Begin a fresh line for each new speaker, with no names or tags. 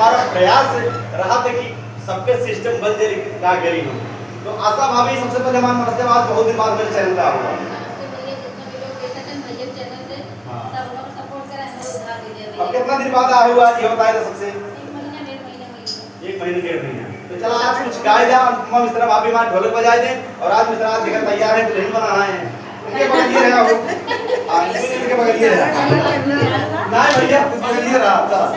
हमारा प्रयास रहा था कि सबके सिस्टम बन जाए, क्या करी हम। तो आशा भाभी सबसे पहले हमारा नमस्ते, बाद बहुत दिन बाद मेरे चैनल पे आऊंगा। अब कितना दिन बाद आए हुआ ये बताए तो सबसे 1 महीने 1.5 महीने। तो चलो आज कुछ गाए जा, हम मिश्रा भाभी हमारे ढोलक बजाए दें और आज मिश्रा देखकर तैयार है, दुल्हन बनाना है। इनके बगलिए रहा वो, इनके बगलिए रहा ना भैया, बगलिए रहा चला।